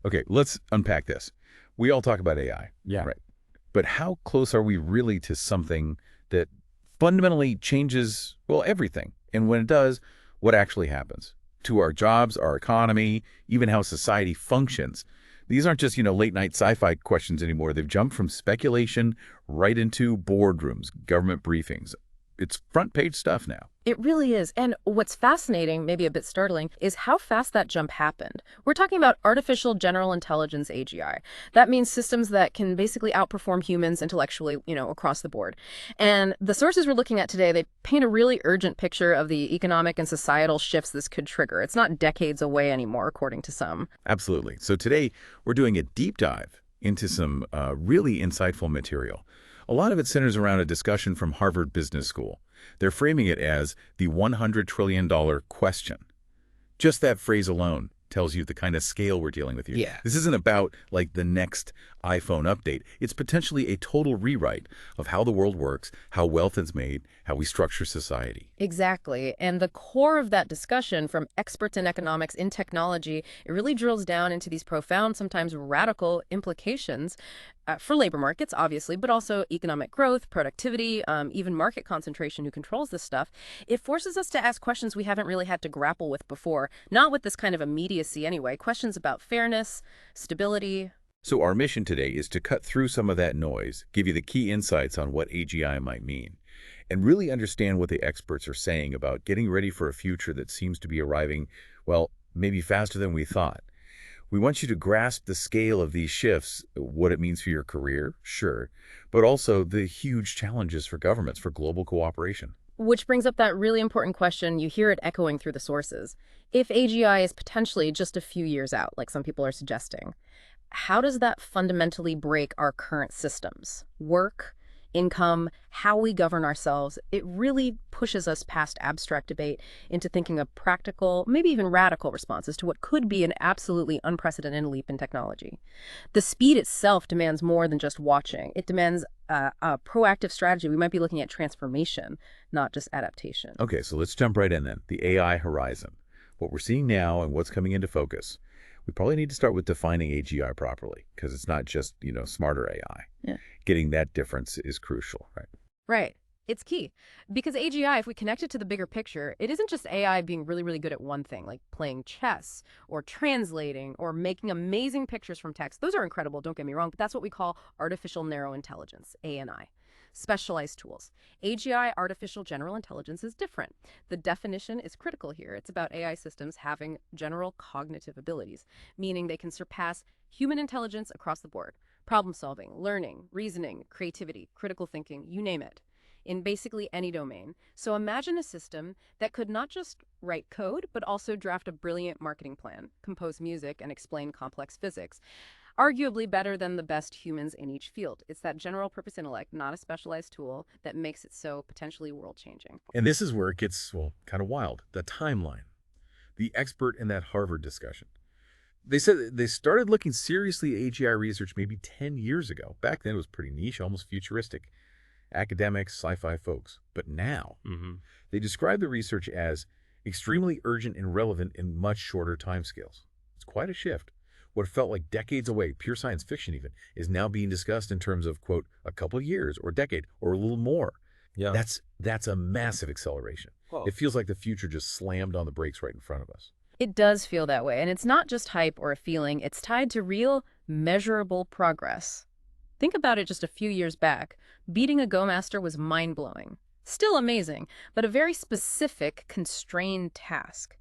Okay, let's unpack this. We all talk about AI, Yeah. right? But how close are we really to something that fundamentally changes, well, everything? And when it does, what actually happens to our jobs, our economy, even how society functions? These aren't just, late night sci-fi questions anymore. They've jumped from speculation right into boardrooms, government briefings. It's front page stuff now. It really is. And what's fascinating, maybe a bit startling, is how fast that jump happened. We're talking about artificial general intelligence, AGI. That means systems that can basically outperform humans intellectually, across the board. And the sources we're looking at today, they paint a really urgent picture of the economic and societal shifts this could trigger. It's not decades away anymore, according to some. Absolutely. So today we're doing a deep dive into some really insightful material. A lot of it centers around a discussion from Harvard Business School. They're framing it as the $100 trillion question. Just that phrase alone tells you the kind of scale we're dealing with here. Yeah. This isn't about like the next iPhone update. It's potentially a total rewrite of how the world works, how wealth is made, how we structure society. Exactly. And the core of that discussion from experts in economics, in technology, it really drills down into these profound, sometimes radical implications for labor markets, obviously, but also economic growth, productivity, even market concentration, who controls this stuff. It forces us to ask questions we haven't really had to grapple with before, not with this kind of immediacy anyway, questions about fairness, stability. So our mission today is to cut through some of that noise, give you the key insights on what AGI might mean, and really understand what the experts are saying about getting ready for a future that seems to be arriving, well, maybe faster than we thought. We want you to grasp the scale of these shifts, what it means for your career, sure, but also the huge challenges for governments, for global cooperation. Which brings up that really important question. You hear it echoing through the sources. If AGI is potentially just a few years out, like some people are suggesting, how does that fundamentally break our current systems? Work, income, how we govern ourselves. It really pushes us past abstract debate into thinking of practical, maybe even radical responses to what could be an absolutely unprecedented leap in technology. The speed itself demands more than just watching. It demands a proactive strategy. We might be looking at transformation, not just adaptation. Okay, so let's jump right in then. The AI horizon. What we're seeing now and what's coming into focus. We probably need to start with defining AGI properly, because it's not just, smarter AI. Yeah. Getting that difference is crucial, right? Right. It's key. Because AGI, if we connect it to the bigger picture, it isn't just AI being really, really good at one thing, like playing chess or translating or making amazing pictures from text. Those are incredible, don't get me wrong, but that's what we call artificial narrow intelligence, ANI. Specialized tools. AGI, artificial general intelligence, is different. The definition is critical here. It's about AI systems having general cognitive abilities, meaning they can surpass human intelligence across the board. Problem solving, learning, reasoning, creativity, critical thinking, you name it, in basically any domain. So imagine a system that could not just write code, but also draft a brilliant marketing plan, compose music, and explain complex physics. Arguably better than the best humans in each field. It's that general purpose intellect, not a specialized tool, that makes it so potentially world-changing. And this is where it gets, well, kind of wild. The timeline. The expert in that Harvard discussion. They said they started looking seriously at AGI research maybe 10 years ago. Back then it was pretty niche, almost futuristic. Academics, sci-fi folks. But now, they describe the research as extremely urgent and relevant in much shorter timescales. It's quite a shift. What felt like decades away, pure science fiction even, is now being discussed in terms of, quote, a couple of years or decade or a little more. Yeah. That's a massive acceleration. Whoa. It feels like the future just slammed on the brakes right in front of us. It does feel that way, and it's not just hype or a feeling. It's tied to real, measurable progress. Think about it just a few years back. Beating a Go master was mind-blowing. Still amazing, but a very specific, constrained task.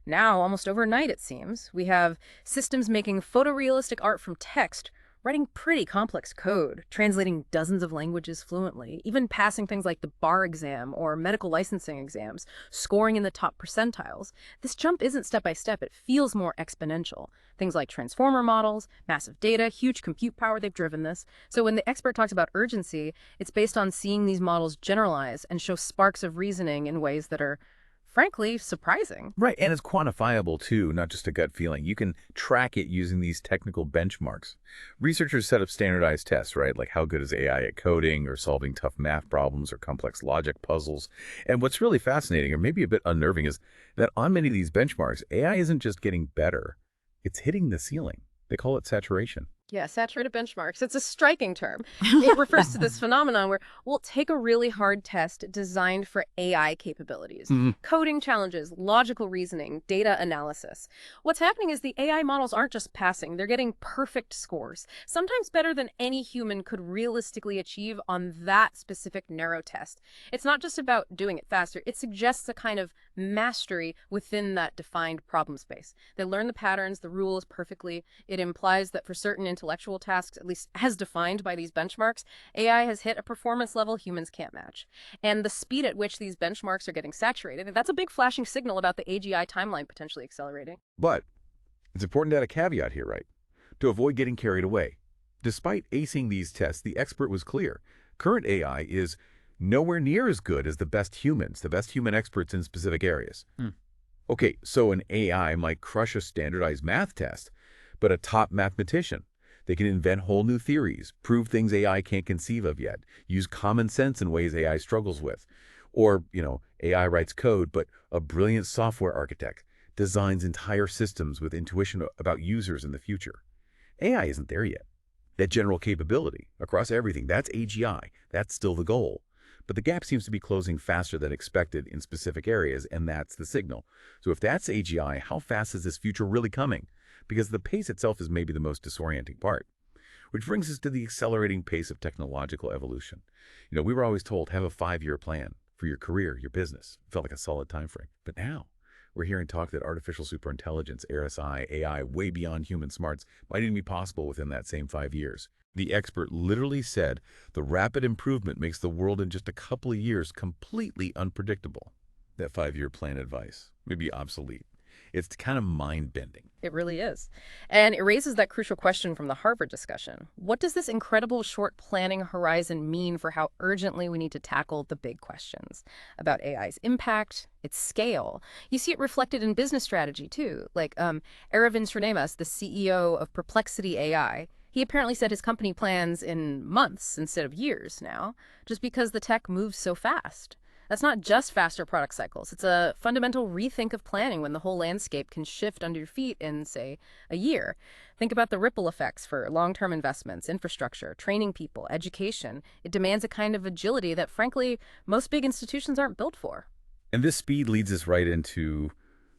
Now, almost overnight, it seems, we have systems making photorealistic art from text, writing pretty complex code, translating dozens of languages fluently, even passing things like the bar exam or medical licensing exams, scoring in the top percentiles. This jump isn't step-by-step, it feels more exponential. Things like transformer models, massive data, huge compute power, they've driven this. So when the expert talks about urgency, it's based on seeing these models generalize and show sparks of reasoning in ways that are frankly, surprising. Right, and it's quantifiable too, not just a gut feeling. You can track it using these technical benchmarks. Researchers set up standardized tests, right? Like how good is AI at coding or solving tough math problems or complex logic puzzles. And what's really fascinating, or maybe a bit unnerving, is that on many of these benchmarks, AI isn't just getting better, it's hitting the ceiling. They call it saturation. Yeah, saturated benchmarks. It's a striking term. It refers to this phenomenon where we'll take a really hard test designed for AI capabilities, Mhm. coding challenges, logical reasoning, data analysis. What's happening is the AI models aren't just passing, they're getting perfect scores, sometimes better than any human could realistically achieve on that specific narrow test. It's not just about doing it faster, it suggests a kind of mastery within that defined problem space. They learn the patterns, the rules perfectly. It implies that for certain intellectual tasks, at least as defined by these benchmarks, AI has hit a performance level humans can't match. And the speed at which these benchmarks are getting saturated, that's a big flashing signal about the AGI timeline potentially accelerating. But it's important to add a caveat here, right? To avoid getting carried away. Despite acing these tests, the expert was clear. Current AI is nowhere near as good as the best humans, the best human experts in specific areas. Okay, so an AI might crush a standardized math test, but a top mathematician, they can invent whole new theories, prove things AI can't conceive of yet, use common sense in ways AI struggles with. Or, AI writes code, but a brilliant software architect designs entire systems with intuition about users in the future. AI isn't there yet. That general capability across everything, that's AGI. That's still the goal. But the gap seems to be closing faster than expected in specific areas, and that's the signal. So if that's AGI, how fast is this future really coming? Because the pace itself is maybe the most disorienting part. Which brings us to the accelerating pace of technological evolution. We were always told, have a 5-year plan for your career, your business. It felt like a solid time frame. But now, we're hearing talk that artificial superintelligence, ASI, AI, way beyond human smarts, might even be possible within that same 5 years. The expert literally said the rapid improvement makes the world in just a couple of years completely unpredictable. That 5-year plan advice may be obsolete. It's kind of mind-bending. It really is. And it raises that crucial question from the Harvard discussion. What does this incredible short planning horizon mean for how urgently we need to tackle the big questions about AI's impact, its scale? You see it reflected in business strategy, too. Like Aravind Srinivasan, the CEO of Perplexity AI, he apparently said his company plans in months instead of years now, just because the tech moves so fast. That's not just faster product cycles. It's a fundamental rethink of planning when the whole landscape can shift under your feet in, say, a year. Think about the ripple effects for long-term investments, infrastructure, training people, education. It demands a kind of agility that, frankly, most big institutions aren't built for. And this speed leads us right into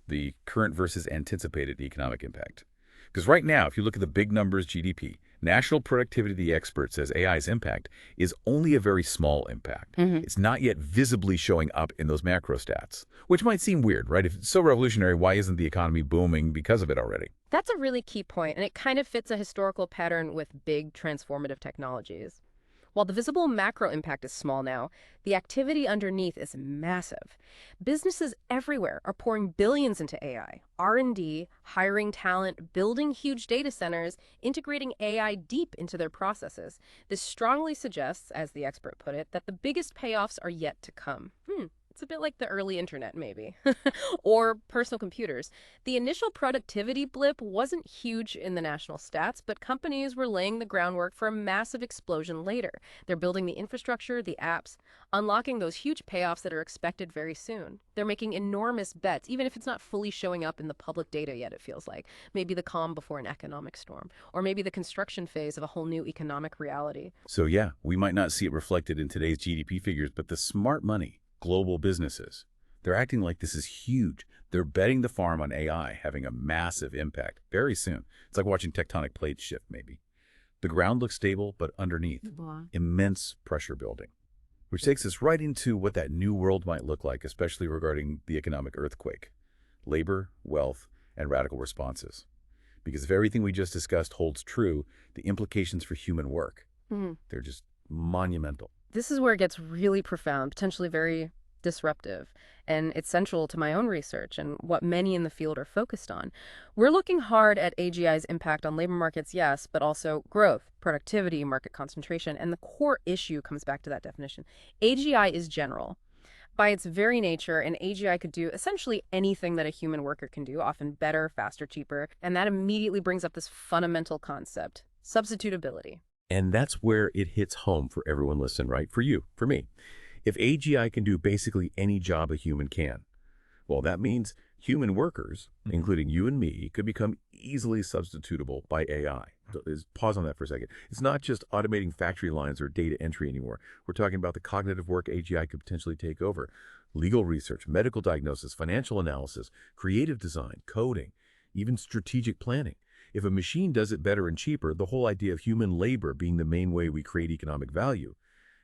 the current versus anticipated economic impact. Because right now, if you look at the big numbers, GDP, national productivity, the expert says AI's impact is only a very small impact. It's not yet visibly showing up in those macro stats, which might seem weird, right? If it's so revolutionary, why isn't the economy booming because of it already? That's a really key point, and it kind of fits a historical pattern with big transformative technologies. While the visible macro impact is small now, the activity underneath is massive. Businesses everywhere are pouring billions into AI, R&D, hiring talent, building huge data centers, integrating AI deep into their processes. This strongly suggests, as the expert put it, that the biggest payoffs are yet to come. It's a bit like the early internet, maybe, or personal computers. The initial productivity blip wasn't huge in the national stats, but companies were laying the groundwork for a massive explosion later. They're building the infrastructure, the apps, unlocking those huge payoffs that are expected very soon. They're making enormous bets, even if it's not fully showing up in the public data yet, it feels like. Maybe the calm before an economic storm, or maybe the construction phase of a whole new economic reality. So yeah, we might not see it reflected in today's GDP figures, but the smart money, global businesses, they're acting like this is huge. They're betting the farm on AI having a massive impact very soon. It's like watching tectonic plates shift, maybe. The ground looks stable, but underneath, immense pressure building. Which takes us right into what that new world might look like, especially regarding the economic earthquake. Labor, wealth, and radical responses. Because if everything we just discussed holds true, the implications for human work, they're just monumental. This is where it gets really profound, potentially very disruptive, and it's central to my own research and what many in the field are focused on. We're looking hard at AGI's impact on labor markets, yes, but also growth, productivity, market concentration, and the core issue comes back to that definition. AGI is general. By its very nature, an AGI could do essentially anything that a human worker can do, often better, faster, cheaper, and that immediately brings up this fundamental concept, substitutability. And that's where it hits home for everyone listening, right? For you, for me. If AGI can do basically any job a human can, well, that means Human workers, including you and me, could become easily substitutable by AI. So pause on that for a second. It's not just automating factory lines or data entry anymore. We're talking about the cognitive work AGI could potentially take over. Legal research, medical diagnosis, financial analysis, creative design, coding, even strategic planning. If a machine does it better and cheaper, the whole idea of human labor being the main way we create economic value,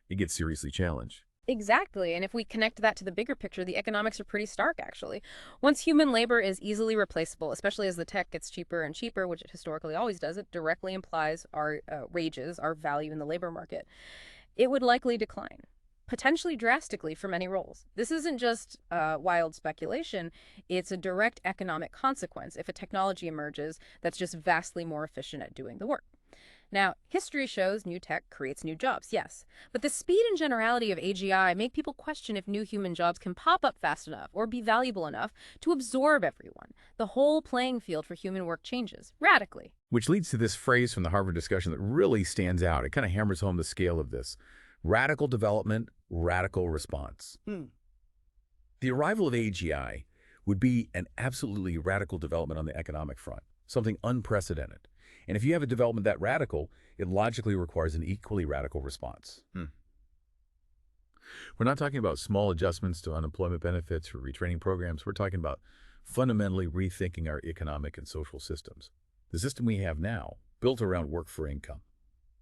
it gets seriously challenged. Exactly. And if we connect that to the bigger picture, the economics are pretty stark, actually. Once human labor is easily replaceable, especially as the tech gets cheaper and cheaper, which it historically always does, it directly implies our wages, our value in the labor market. It would likely decline, potentially drastically for many roles. This isn't just wild speculation, it's a direct economic consequence if a technology emerges that's just vastly more efficient at doing the work. Now, history shows new tech creates new jobs, yes, but the speed and generality of AGI make people question if new human jobs can pop up fast enough or be valuable enough to absorb everyone. The whole playing field for human work changes radically. Which leads to this phrase from the Harvard discussion that really stands out. It kind of hammers home the scale of this. Radical development, radical response. The arrival of AGI would be an absolutely radical development on the economic front, something unprecedented. And if you have a development that radical, it logically requires an equally radical response. We're not talking about small adjustments to unemployment benefits or retraining programs. We're talking about fundamentally rethinking our economic and social systems. The system we have now, built around work for income,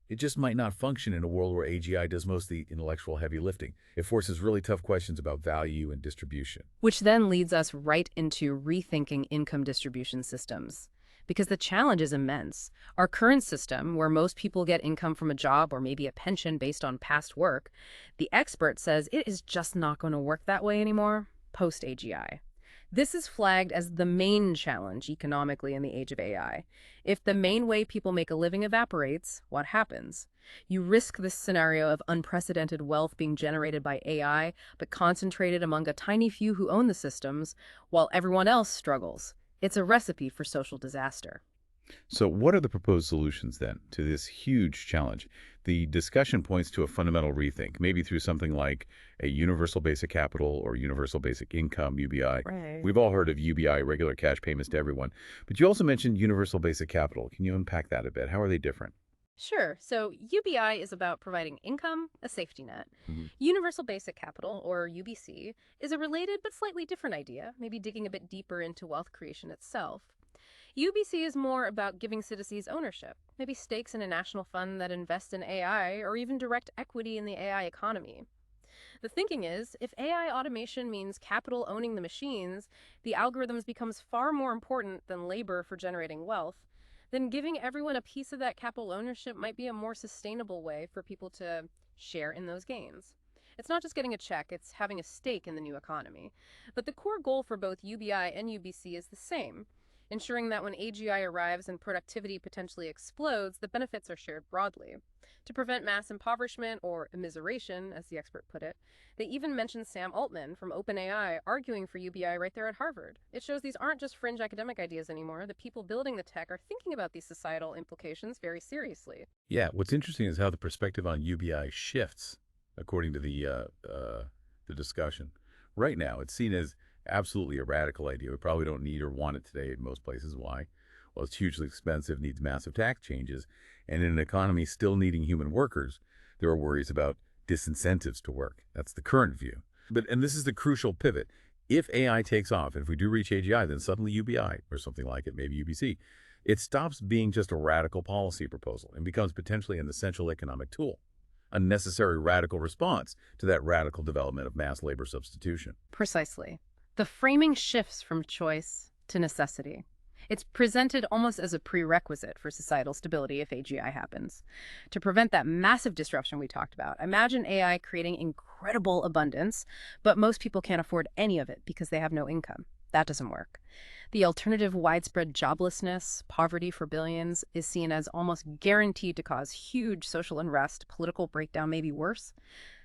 it just might not function in a world where AGI does most of the intellectual heavy lifting. It forces really tough questions about value and distribution. Which then leads us right into rethinking income distribution systems. Because the challenge is immense. Our current system, where most people get income from a job or maybe a pension based on past work, the expert says it is just not going to work that way anymore post-AGI. This is flagged as the main challenge economically in the age of AI. If the main way people make a living evaporates, what happens? You risk this scenario of unprecedented wealth being generated by AI, but concentrated among a tiny few who own the systems, while everyone else struggles. It's a recipe for social disaster. So what are the proposed solutions then to this huge challenge? The discussion points to a fundamental rethink, maybe through something like a universal basic capital or universal basic income, UBI. Right. We've all heard of UBI, regular cash payments to everyone. But you also mentioned universal basic capital. Can you unpack that a bit? How are they different? Sure. So UBI is about providing income, a safety net. Mhm. Universal Basic Capital, or UBC, is a related but slightly different idea, maybe digging a bit deeper into wealth creation itself. UBC is more about giving citizens ownership, maybe stakes in a national fund that invests in AI or even direct equity in the AI economy. The thinking is, if AI automation means capital owning the machines, the algorithms becomes far more important than labor for generating wealth, then giving everyone a piece of that capital ownership might be a more sustainable way for people to share in those gains. It's not just getting a check, it's having a stake in the new economy. But the core goal for both UBI and UBC is the same, ensuring that when AGI arrives and productivity potentially explodes, the benefits are shared broadly. To prevent mass impoverishment, or immiseration, as the expert put it, they even mentioned Sam Altman from OpenAI arguing for UBI right there at Harvard. It shows these aren't just fringe academic ideas anymore. The people building the tech are thinking about these societal implications very seriously. Yeah, what's interesting is how the perspective on UBI shifts according to the discussion. Right now, it's seen as absolutely a radical idea. We probably don't need or want it today in most places. Why? Well, it's hugely expensive, needs massive tax changes, and in an economy still needing human workers, there are worries about disincentives to work. That's the current view. And this is the crucial pivot. If AI takes off, and if we do reach AGI, then suddenly UBI, or something like it, maybe UBC, it stops being just a radical policy proposal and becomes potentially an essential economic tool, a necessary radical response to that radical development of mass labor substitution. Precisely. The framing shifts from choice to necessity. It's presented almost as a prerequisite for societal stability if AGI happens. To prevent that massive disruption we talked about, imagine AI creating incredible abundance, but most people can't afford any of it because they have no income. That doesn't work. The alternative, widespread joblessness, poverty for billions, is seen as almost guaranteed to cause huge social unrest, political breakdown, maybe worse.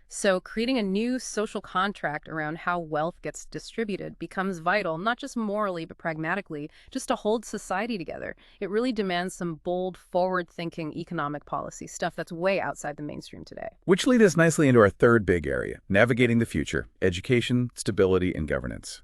So creating a new social contract around how wealth gets distributed becomes vital, not just morally, but pragmatically, just to hold society together. It really demands some bold, forward-thinking economic policy, stuff that's way outside the mainstream today. Which leads us nicely into our third big area, navigating the future, education, stability, and governance.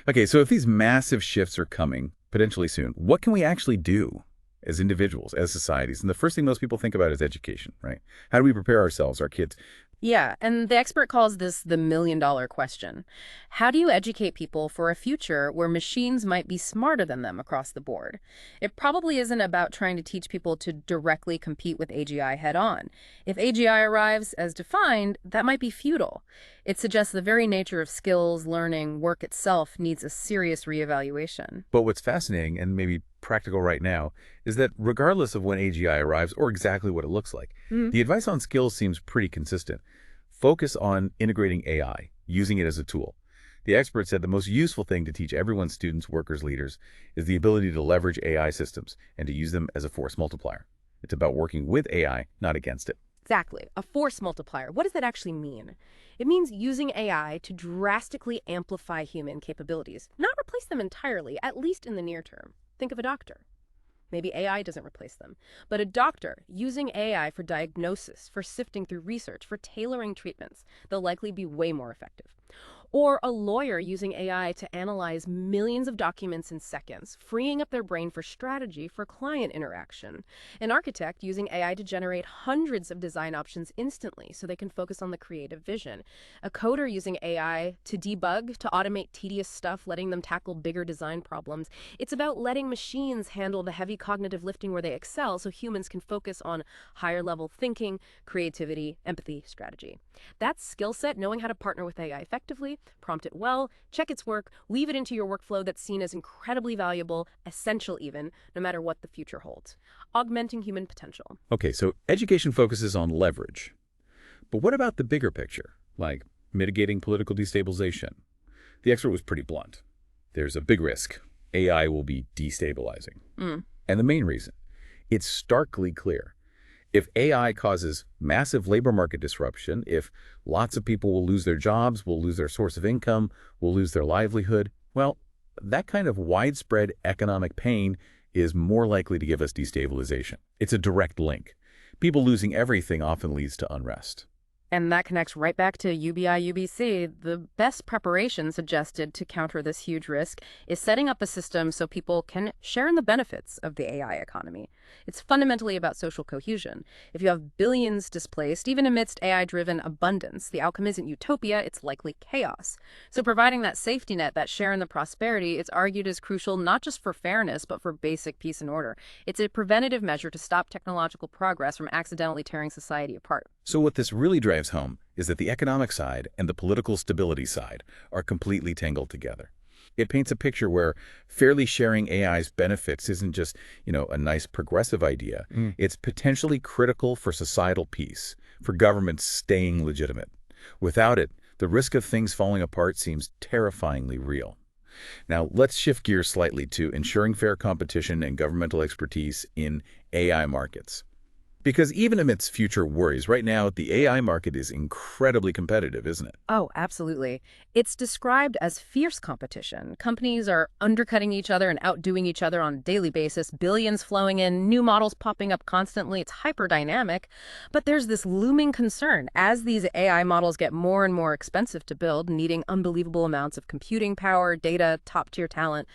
Okay, so if these massive shifts are coming potentially soon, what can we actually do as individuals, as societies? And the first thing most people think about is education, right? How do we prepare ourselves, our kids? Yeah, and the expert calls this the million-dollar question. How do you educate people for a future where machines might be smarter than them across the board? It probably isn't about trying to teach people to directly compete with AGI head-on. If AGI arrives as defined, that might be futile. It suggests the very nature of skills, learning, work itself needs a serious reevaluation. But what's fascinating and maybe practical right now is that regardless of when AGI arrives or exactly what it looks like, the advice on skills seems pretty consistent. Focus on integrating AI, using it as a tool. The expert said the most useful thing to teach everyone, students, workers, leaders, is the ability to leverage AI systems and to use them as a force multiplier. It's about working with AI, not against it. Exactly. A force multiplier. What does that actually mean? It means using AI to drastically amplify human capabilities, not replace them entirely, at least in the near term. Think of a doctor. Maybe AI doesn't replace them, but a doctor using AI for diagnosis, for sifting through research, for tailoring treatments, they'll likely be way more effective. Or a lawyer using AI to analyze millions of documents in seconds, freeing up their brain for strategy for client interaction. An architect using AI to generate hundreds of design options instantly so they can focus on the creative vision. A coder using AI to debug, to automate tedious stuff, letting them tackle bigger design problems. It's about letting machines handle the heavy cognitive lifting where they excel so humans can focus on higher level thinking, creativity, empathy, strategy. That skill set, knowing how to partner with AI effectively, prompt it well, check its work, weave it into your workflow that's seen as incredibly valuable, essential even, no matter what the future holds. Augmenting human potential. Okay, so education focuses on leverage. But what about the bigger picture, like mitigating political destabilization? The expert was pretty blunt. There's a big risk. AI will be destabilizing. And the main reason, it's starkly clear. If AI causes massive labor market disruption, if lots of people will lose their jobs, will lose their source of income, will lose their livelihood, well, that kind of widespread economic pain is more likely to give us destabilization. It's a direct link. People losing everything often leads to unrest. And that connects right back to UBI UBC. The best preparation suggested to counter this huge risk is setting up a system so people can share in the benefits of the AI economy. It's fundamentally about social cohesion. If you have billions displaced, even amidst AI-driven abundance, the outcome isn't utopia, it's likely chaos. So providing that safety net, that share in the prosperity, it's argued is crucial not just for fairness, but for basic peace and order. It's a preventative measure to stop technological progress from accidentally tearing society apart. So what this really drives home is that the economic side and the political stability side are completely tangled together. It paints a picture where fairly sharing AI's benefits isn't just, a nice progressive idea. It's potentially critical for societal peace, for governments staying legitimate. Without it, the risk of things falling apart seems terrifyingly real. Now, let's shift gears slightly to ensuring fair competition and governmental expertise in AI markets. Because even amidst future worries, right now, the AI market is incredibly competitive, isn't it? Oh, absolutely. It's described as fierce competition. Companies are undercutting each other and outdoing each other on a daily basis, billions flowing in, new models popping up constantly. It's hyper dynamic. But there's this looming concern as these AI models get more and more expensive to build, needing unbelievable amounts of computing power, data, top-tier talent.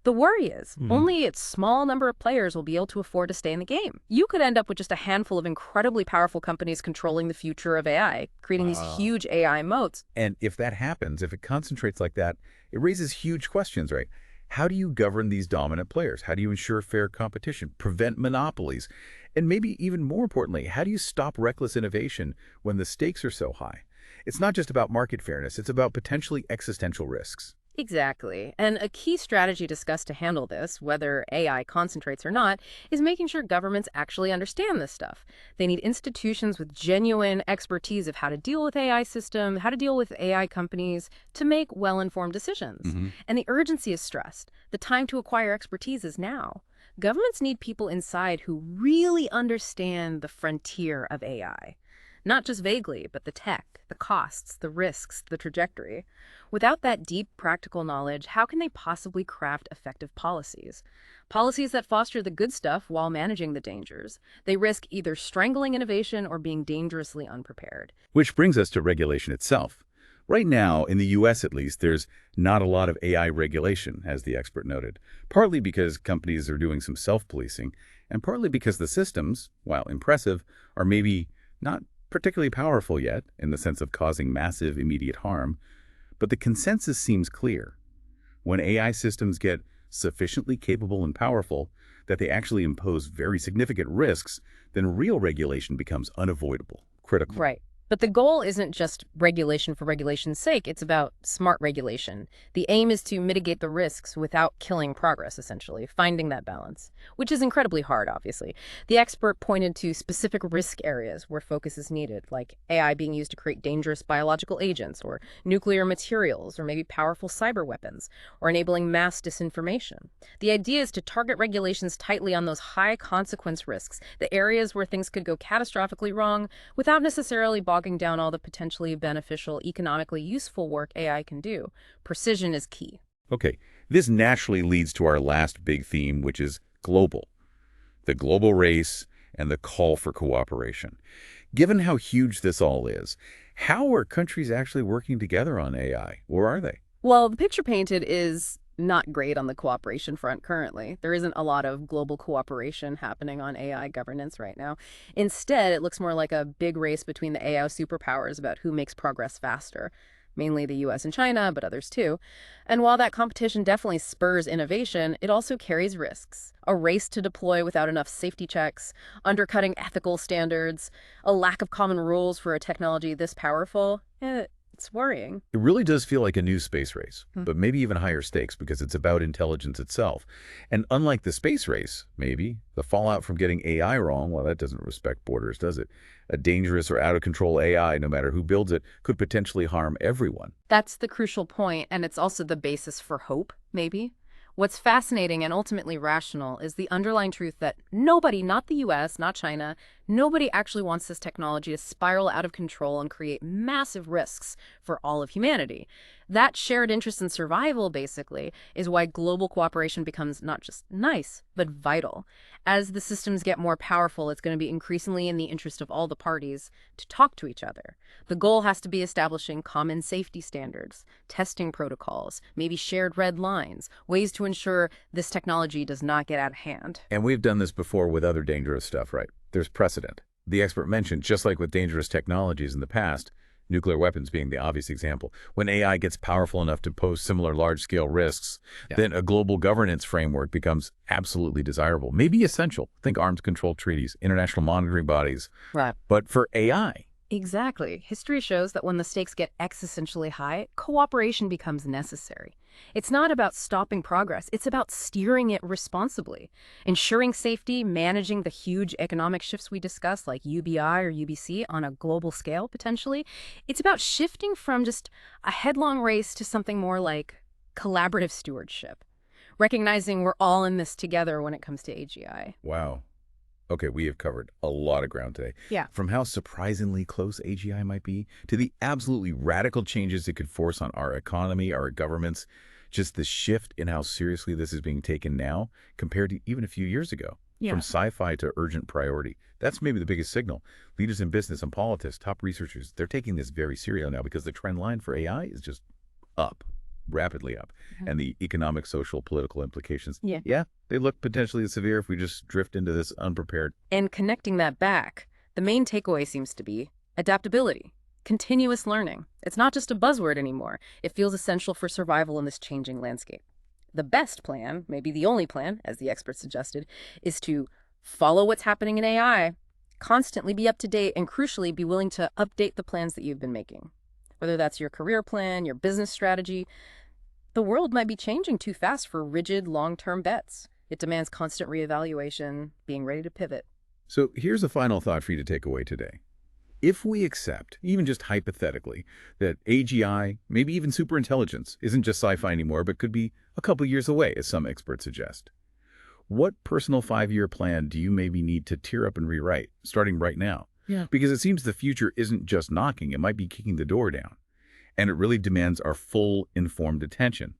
The worry is only a small number of players will be able to afford to stay in the game. You could end up with just a handful of incredibly powerful companies controlling the future of AI, creating these huge AI moats. And if that happens, if it concentrates like that, it raises huge questions, right? How do you govern these dominant players? How do you ensure fair competition, prevent monopolies? And maybe even more importantly, how do you stop reckless innovation when the stakes are so high? It's not just about market fairness, it's about potentially existential risks. Exactly. And a key strategy discussed to handle this, whether AI concentrates or not, is making sure governments actually understand this stuff. They need institutions with genuine expertise of how to deal with AI systems, how to deal with AI companies, to make well-informed decisions. And the urgency is stressed. The time to acquire expertise is now. Governments need people inside who really understand the frontier of AI. Not just vaguely, but the tech, the costs, the risks, the trajectory. Without that deep practical knowledge, how can they possibly craft effective policies? Policies that foster the good stuff while managing the dangers. They risk either strangling innovation or being dangerously unprepared. Which brings us to regulation itself. Right now, in the U.S. at least, there's not a lot of AI regulation, as the expert noted, partly because companies are doing some self-policing, and partly because the systems, while impressive, are maybe not particularly powerful yet in the sense of causing massive immediate harm. But the consensus seems clear. When AI systems get sufficiently capable and powerful that they actually impose very significant risks, then real regulation becomes unavoidable, critical. Right. But the goal isn't just regulation for regulation's sake. It's about smart regulation. The aim is to mitigate the risks without killing progress, essentially, finding that balance, which is incredibly hard, obviously. The expert pointed to specific risk areas where focus is needed, like AI being used to create dangerous biological agents, or nuclear materials, or maybe powerful cyber weapons, or enabling mass disinformation. The idea is to target regulations tightly on those high consequence risks, the areas where things could go catastrophically wrong, without necessarily bogging down all the potentially beneficial, economically useful work AI can do. Precision is key. Okay, this naturally leads to our last big theme, which is global. The global race and the call for cooperation. Given how huge this all is, how are countries actually working together on AI, or are they? Well, the picture painted is not great on the cooperation front currently. There isn't a lot of global cooperation happening on AI governance right now. Instead, it looks more like a big race between the AI superpowers about who makes progress faster, mainly the US and China, but others too. And while that competition definitely spurs innovation, it also carries risks. A race to deploy without enough safety checks, undercutting ethical standards, a lack of common rules for a technology this powerful. It's worrying. It really does feel like a new space race, Hmm. but maybe even higher stakes because it's about intelligence itself. And unlike the space race, maybe, the fallout from getting AI wrong, well, that doesn't respect borders, does it? A dangerous or out-of-control AI, no matter who builds it, could potentially harm everyone. That's the crucial point, and it's also the basis for hope, maybe. What's fascinating and ultimately rational is the underlying truth that nobody, not the US, not China, nobody actually wants this technology to spiral out of control and create massive risks for all of humanity. That shared interest in survival, basically, is why global cooperation becomes not just nice, but vital. As the systems get more powerful, it's going to be increasingly in the interest of all the parties to talk to each other. The goal has to be establishing common safety standards, testing protocols, maybe shared red lines, ways to ensure this technology does not get out of hand. And we've done this before with other dangerous stuff, right? There's precedent. The expert mentioned, just like with dangerous technologies in the past, nuclear weapons being the obvious example, when AI gets powerful enough to pose similar large-scale risks, then a global governance framework becomes absolutely desirable, maybe essential. Think arms control treaties, international monitoring bodies. Right. But for AI, Exactly. History shows that when the stakes get existentially high, cooperation becomes necessary. It's not about stopping progress, it's about steering it responsibly, ensuring safety, managing the huge economic shifts we discussed, like UBI or UBC, on a global scale, potentially. It's about shifting from just a headlong race to something more like collaborative stewardship, recognizing we're all in this together when it comes to AGI. wow. Okay, we have covered a lot of ground today. Yeah. From how surprisingly close AGI might be to the absolutely radical changes it could force on our economy, our governments, just the shift in how seriously this is being taken now compared to even a few years ago. Yeah. From sci-fi to urgent priority. That's maybe the biggest signal. Leaders in business and politics, top researchers, they're taking this very seriously now because the trend line for AI is just up, rapidly up. Mhm. And the economic, social, political implications, Yeah. they look potentially severe if we just drift into this unprepared. And connecting that back, the main takeaway seems to be adaptability, continuous learning. It's not just a buzzword anymore. It feels essential for survival in this changing landscape. The best plan, maybe the only plan, as the experts suggested, is to follow what's happening in AI, constantly be up to date, and crucially, be willing to update the plans that you've been making. Whether that's your career plan, your business strategy, the world might be changing too fast for rigid, long-term bets. It demands constant reevaluation, being ready to pivot. So here's a final thought for you to take away today. If we accept, even just hypothetically, that AGI, maybe even superintelligence, isn't just sci-fi anymore, but could be a couple years away, as some experts suggest, what personal 5-year plan do you maybe need to tear up and rewrite, starting right now? Yeah. Because it seems the future isn't just knocking, it might be kicking the door down. And it really demands our full, informed attention.